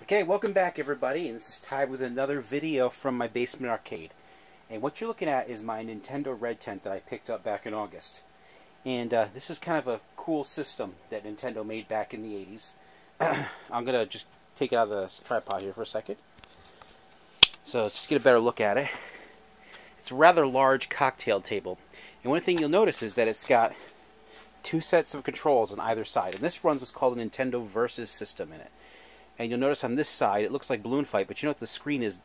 Okay, welcome back everybody, and this is Ty with another video from my basement arcade. And what you're looking at is my Nintendo Red Tent that I picked up back in August. And this is kind of a cool system that Nintendo made back in the 80s. I'm going to just take it out of the tripod here for a second. So let's just get a better look at it. It's a rather large cocktail table. And one thing you'll notice is that it's got two sets of controls on either side. And this runs what's called a Nintendo Versus system in it. And you'll notice on this side, it looks like Balloon Fight, but you know what? The screen is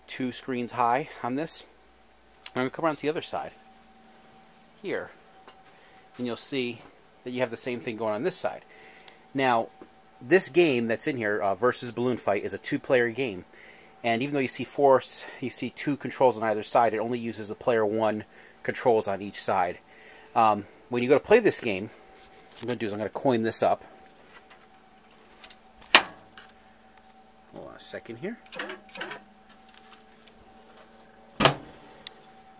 2 screens high on this. I'm going to come around to the other side, here, and you'll see that you have the same thing going on this side. Now, this game that's in here, Versus Balloon Fight, is a 2-player game. And even though you see 2 controls on either side, it only uses the player 1 controls on each side. When you go to play this game, what I'm going to do is I'm going to coin this up. Hold on a second here.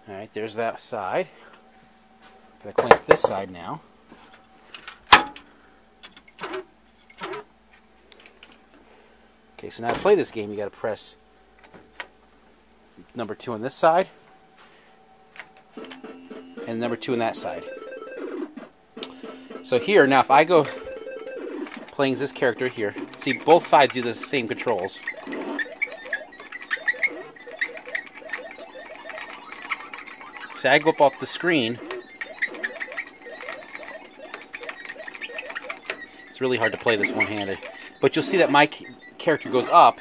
Alright, there's that side. I'm going to clean up this side now. Okay, so now to play this game, you got to press number 2 on this side, and number 2 on that side. So here, now if I go playing as this character here, see both sides do the same controls. So I go up off the screen. It's really hard to play this one-handed. But you'll see that my character goes up.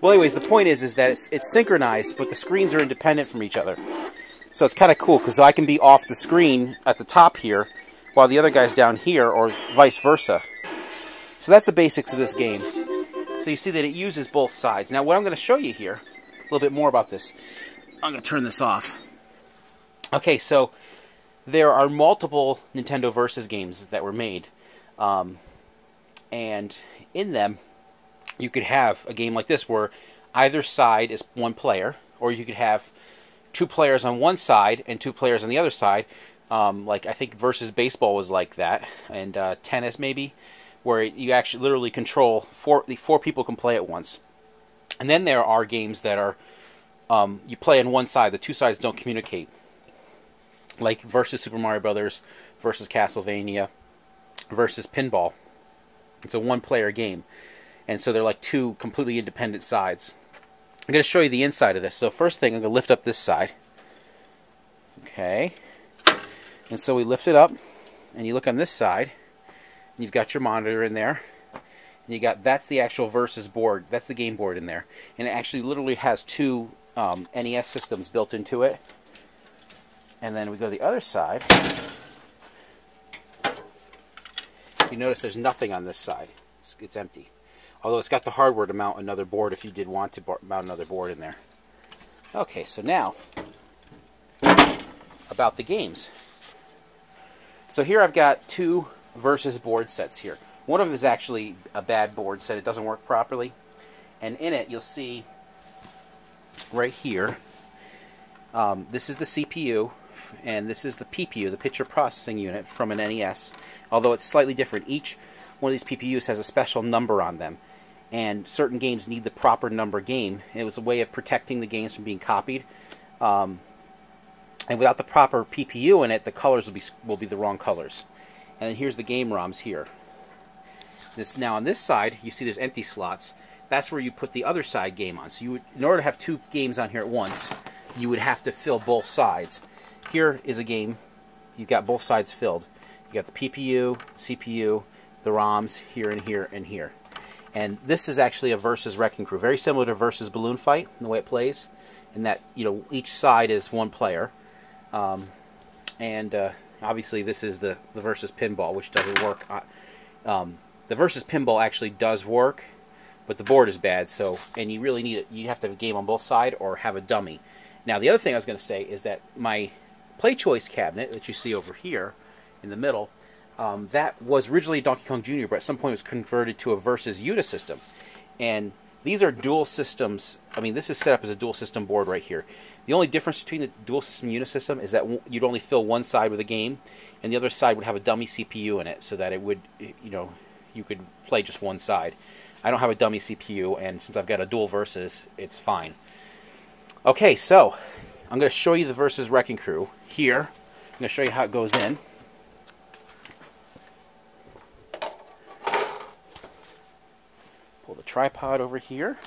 Well, anyways, the point is that it's synchronized, but the screens are independent from each other. So it's kind of cool, because I can be off the screen at the top here, while the other guy's down here, or vice versa. So that's the basics of this game. So you see that it uses both sides. Now, what I'm going to show you here, a little bit more about this. I'm going to turn this off. Okay, so there are multiple Nintendo Versus games that were made. And in them, you could have a game like this where either side is 1 player, or you could have 2 players on one side and 2 players on the other side. Like I think Versus Baseball was like that, and tennis maybe, where you actually literally control 4 people can play at once. And then there are games that are you play on one side, the 2 sides don't communicate, like Versus Super Mario Brothers, Versus Castlevania, Versus Pinball. It's a 1-player game. And so they're like 2 completely independent sides. I'm going to show you the inside of this. So first thing, I'm going to lift up this side. Okay. And so we lift it up, and you look on this side, and you've got your monitor in there. And that's the actual Versus board. That's the game board in there. And it actually literally has 2 NES systems built into it. And then we go to the other side. You notice there's nothing on this side. It's empty. Although it's got the hardware to mount another board if you did want to mount another board in there. Okay, so now, about the games. So here I've got 2 Versus board sets here. One of them is actually a bad board set. It doesn't work properly. And in it, you'll see right here, this is the CPU, and this is the PPU, the Picture Processing Unit from an NES. Although it's slightly different. Each one of these PPUs has a special number on them. And certain games need the proper number game. It was a way of protecting the games from being copied. And without the proper PPU in it, the colors will be the wrong colors. And then here's the game ROMs here. Now on this side, you see there's empty slots. That's where you put the other side game on. So in order to have 2 games on here at once, you would have to fill both sides. Here is a game. You've got both sides filled. You got the PPU, CPU, the ROMs here and here and here. And this is actually a Versus Wrecking Crew, very similar to Versus Balloon Fight in the way it plays, in that each side is 1 player, and obviously this is the Versus Pinball, which doesn't work. The Versus Pinball actually does work, but the board is bad. So, and you really need it. You have to have a game on both sides or have a dummy. Now, the other thing I was going to say is that my Play Choice cabinet that you see over here in the middle. That was originally Donkey Kong Jr., but at some point it was converted to a Versus UTA system. And These are dual systems. I mean, this is set up as a dual system board right here. The only difference between the dual system and unisystem is that you'd only fill one side with a game, and the other side would have a dummy CPU in it, so that it would, you know, you could play just one side. I don't have a dummy CPU, and since I've got a dual Versus, it's fine. Okay, so I'm going to show you the Versus Wrecking Crew here. I'm going to show you how it goes in. Pull the tripod over here.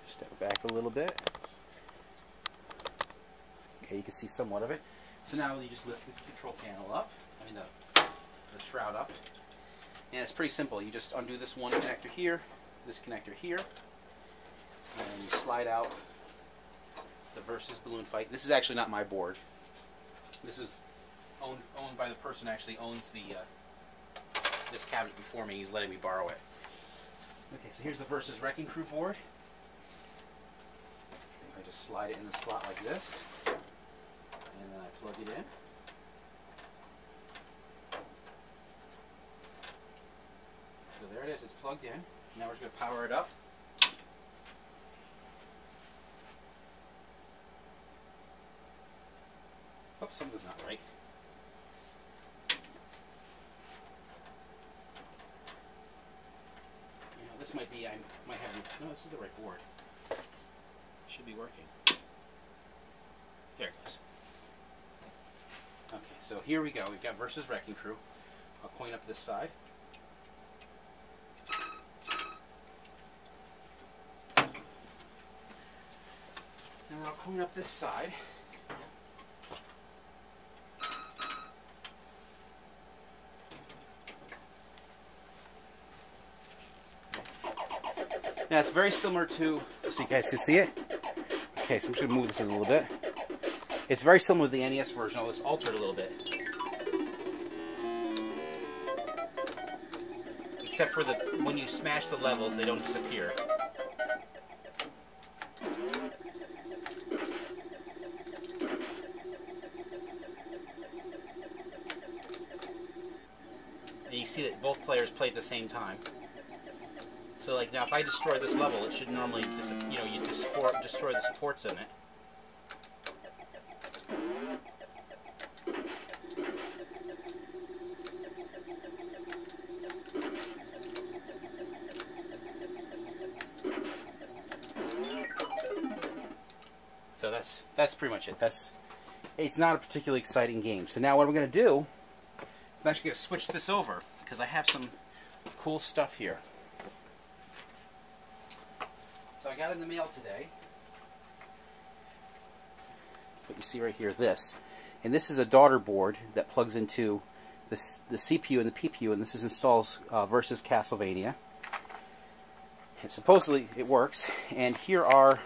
Step back a little bit. Okay, you can see somewhat of it. So now you just lift the control panel up, I mean the shroud up, and it's pretty simple. You just undo this one connector here, this connector here, and you slide out the Versus Balloon Fight. This is actually not my board. This was owned by the person who actually owns the this cabinet before me. He's letting me borrow it. Okay, so here's the Versus Wrecking Crew board. I just slide it in the slot like this. And then I plug it in. So there it is, it's plugged in. Now we're just going to power it up. Oops, something's not right. You know, this might be, I might have, no, this is the right board. Should be working. There it goes. Okay, so here we go. We've got Versus Wrecking Crew. I'll point up this side. And I'll point up this side. Now it's very similar to, so you guys can see it. Okay, so I'm just going to move this in a little bit. It's very similar to the NES version, although it's altered a little bit. Except for when you smash the levels, they don't disappear. And you see that both players play at the same time. So, like now, if I destroy this level, it should normally, you destroy the supports in it. So that's pretty much it. It's not a particularly exciting game. So now what I'm going to do, I'm actually going to switch this over because I have some cool stuff here. So I got in the mail today. What you see right here, this. And this is a daughter board that plugs into the CPU and the PPU, and this installs Versus Castlevania. And supposedly it works. And here are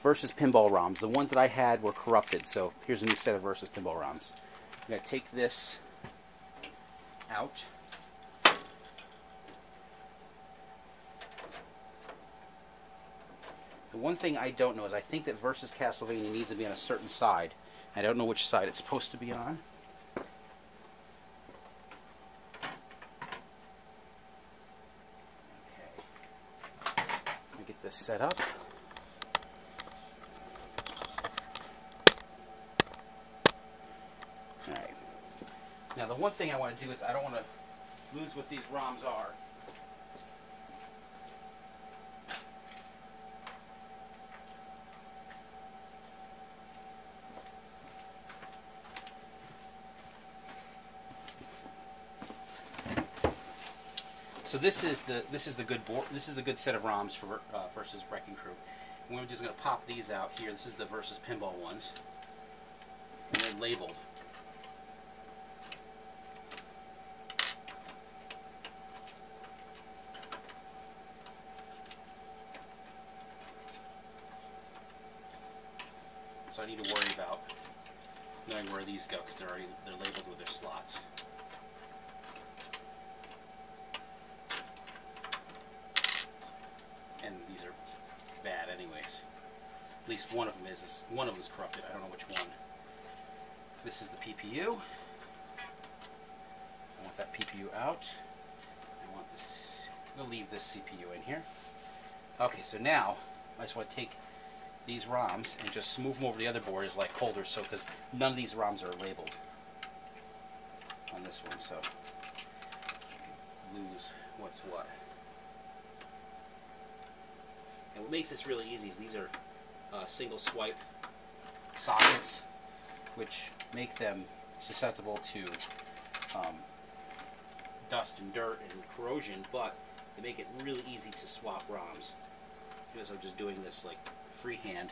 Versus Pinball ROMs. The ones that I had were corrupted, so here's a new set of Versus Pinball ROMs. I'm going to take this out. The one thing I don't know is I think that Versus Castlevania needs to be on a certain side. I don't know which side it's supposed to be on. Okay. Let me get this set up. Alright. Now the one thing I want to do is I don't want to lose what these ROMs are. So this is the good board. This is the good set of ROMs for Versus Wrecking Crew. And what I'm just going to pop these out here. This is the Versus Pinball ones, and they're labeled. So I need to worry about knowing where these go because they're labeled with their slots. And these are bad anyways. At least one of them is. One of them is corrupted. I don't know which one. This is the PPU. that PPU out. I want this. I'm gonna leave this CPU in here. Okay, so now I just want to take these ROMs and just move them over the other board as like holders, so because none of these ROMs are labeled on this one, so I can lose what's what. And what makes this really easy is these are single swipe sockets, which make them susceptible to dust and dirt and corrosion, but they make it really easy to swap ROMs. Because I'm just doing this like freehand.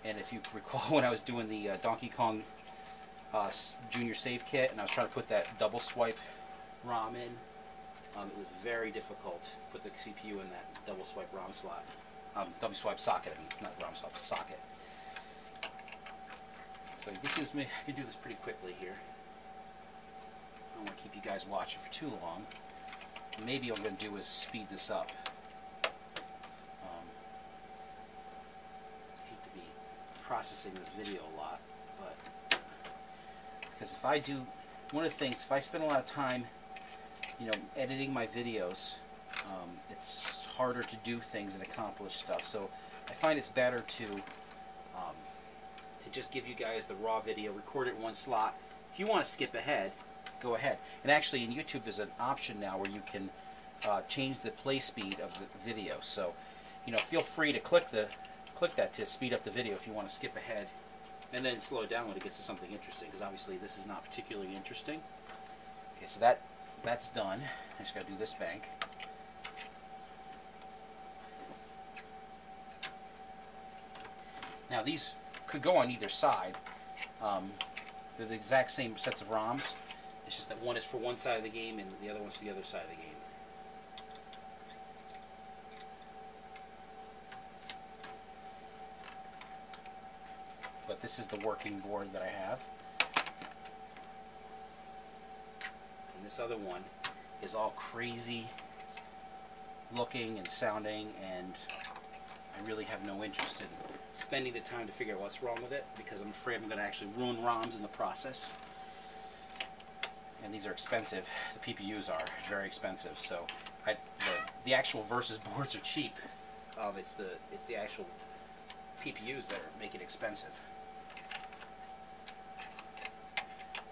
And if you recall, when I was doing the Donkey Kong Junior Save Kit, and I was trying to put that double swipe ROM in, it was very difficult to put the CPU in that double swipe ROM slot. Double swipe socket, I mean, not ROM slot, socket. So this is me. I can do this pretty quickly here. I don't want to keep you guys watching for too long. Maybe what I'm going to do is speed this up. I hate to be processing this video a lot, but because if I do, one of the things, if I spend a lot of time, you know, editing my videos, it's harder to do things and accomplish stuff. So I find it's better to just give you guys the raw video, record it in one slot. If you want to skip ahead, go ahead. And actually, in YouTube, there's an option now where you can change the play speed of the video. So, you know, feel free to click that to speed up the video if you want to skip ahead, and then slow it down when it gets to something interesting. Because obviously, this is not particularly interesting. Okay, so that's done. I just got to do this bank. Now these could go on either side. They're the exact same sets of ROMs. It's just that one is for one side of the game and the other one's for the other side of the game. But this is the working board that I have. And this other one is all crazy looking and sounding, and I really have no interest in spending the time to figure out what's wrong with it, because I'm afraid I'm going to actually ruin ROMs in the process. And these are expensive. The PPUs are very expensive. So the actual Versus boards are cheap. It's the actual PPUs that make it expensive.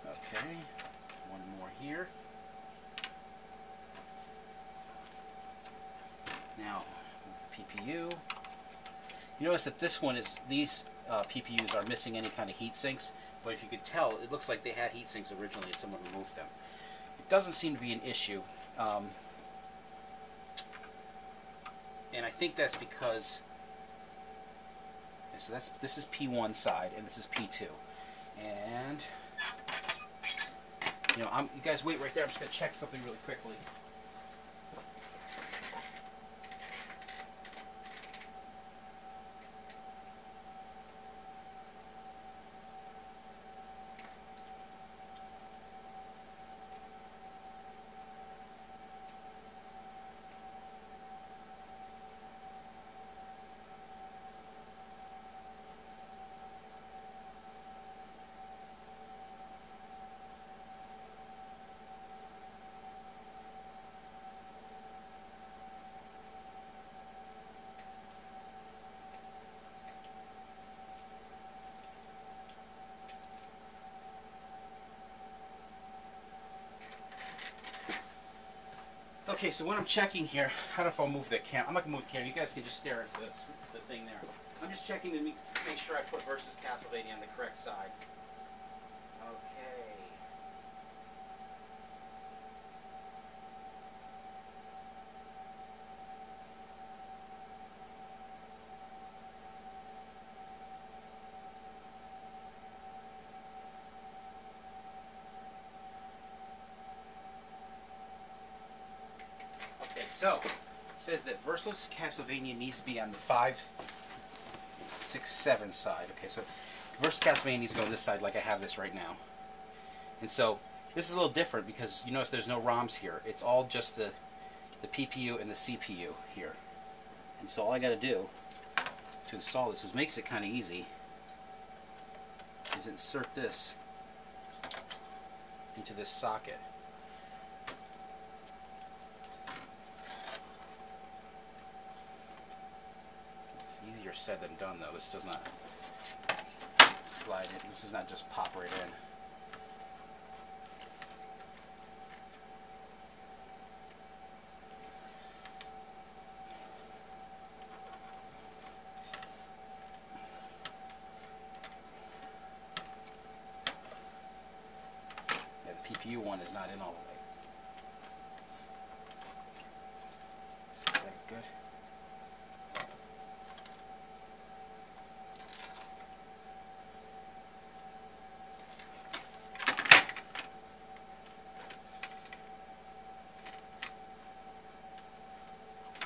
Okay, one more here. Now, PPU. You notice that this one is, these PPUs are missing any kind of heat sinks, but if you could tell, it looks like they had heat sinks originally and someone removed them. It doesn't seem to be an issue, and I think that's because, so this is P1 side and this is P2, and you know, you guys wait right there. I'm just going to check something really quickly. Okay, so when I'm checking here, I don't know if I'll move the camera. I'm not going to move the camera. You guys can just stare at the thing there. I'm just checking to make sure I put Versus Castlevania on the correct side. Okay. So, it says that Versus Castlevania needs to be on the 5, 6, 7 side. Okay, so Versus Castlevania needs to go on this side like I have this right now. And so, this is a little different because you notice there's no ROMs here. It's all just the PPU and the CPU here. And so all I got to do to install this, which makes it kind of easy, is insert this into this socket. Easier said than done, though. This does not slide in. This does not just pop right in. Yeah, the PPU one is not in all the way. Is that good?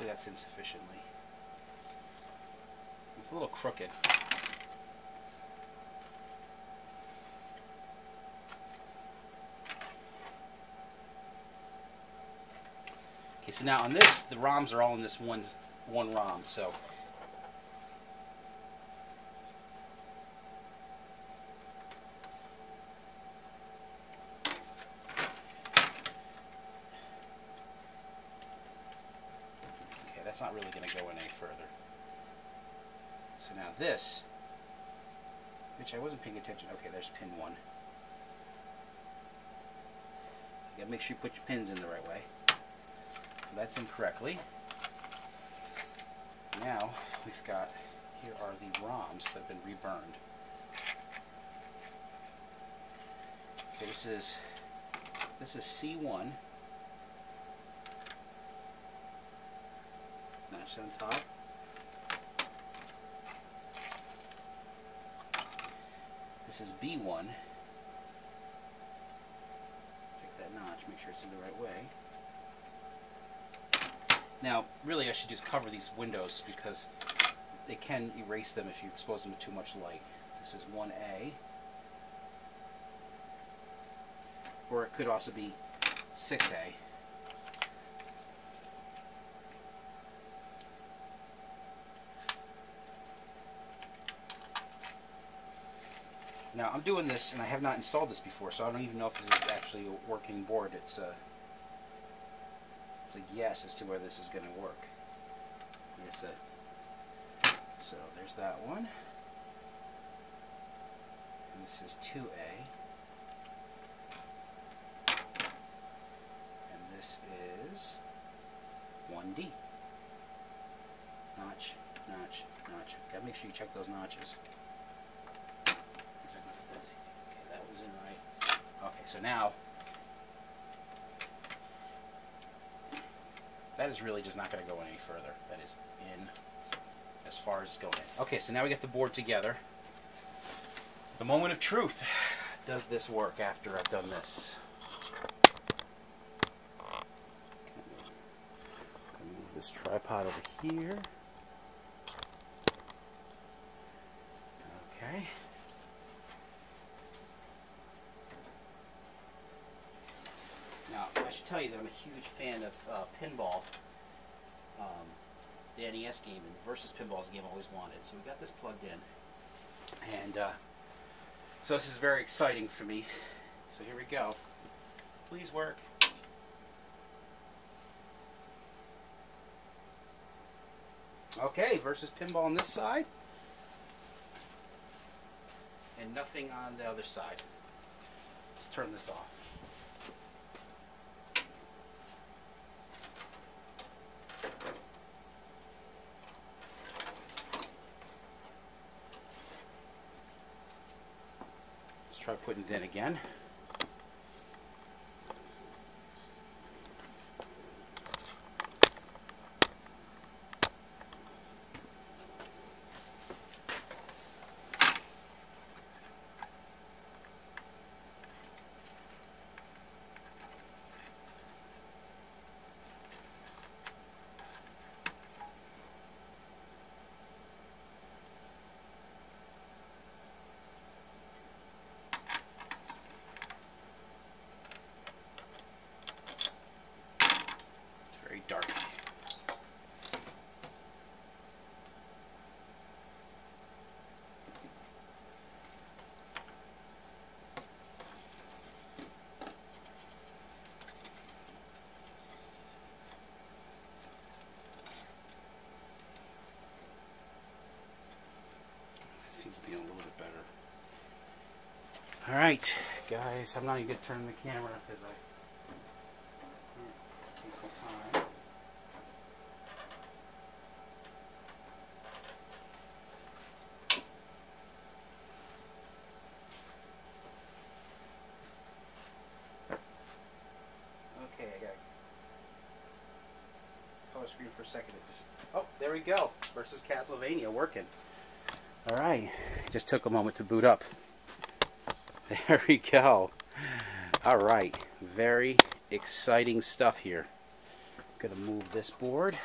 That's insufficiently. It's a little crooked. Okay, so now on this, the ROMs are all in this one ROM, so that's not really going to go in any further. So now this, which I wasn't paying attention. Okay, there's pin 1. You got to make sure you put your pins in the right way. So that's in correctly. Now we've got, here are the ROMs that have been reburned. Okay, this is C1. Notch on top. This is B1. Check that notch, make sure it's in the right way. Now, really I should just cover these windows because they can erase them if you expose them to too much light. This is 1A. Or it could also be 6A. Now I'm doing this, and I have not installed this before, so I don't even know if this is actually a working board. It's a guess as to whether this is going to work. So there's that one, and this is 2A, and this is 1D. Notch, notch, notch. Gotta make sure you check those notches. Okay, that was in right. Okay, so now that is really just not going to go any further. That is in as far as it's going in. Okay, so now we get the board together. The moment of truth. Does this work after I've done this? Move this tripod over here. Okay. Now, I should tell you that I'm a huge fan of Pinball, the NES game, and Versus Pinball is a game I always wanted. So we got this plugged in, and so this is very exciting for me. So here we go. Please work. Okay, Versus Pinball on this side, and nothing on the other side. Let's turn this off. Try putting it in again. seems to be a little bit better. All right, guys, I'm not even going to turn the camera because I take the time. Okay, I got color screen for a second. Oh, there we go. Versus Castlevania working. All right, just took a moment to boot up. There we go. All right, very exciting stuff here. Gonna move this board.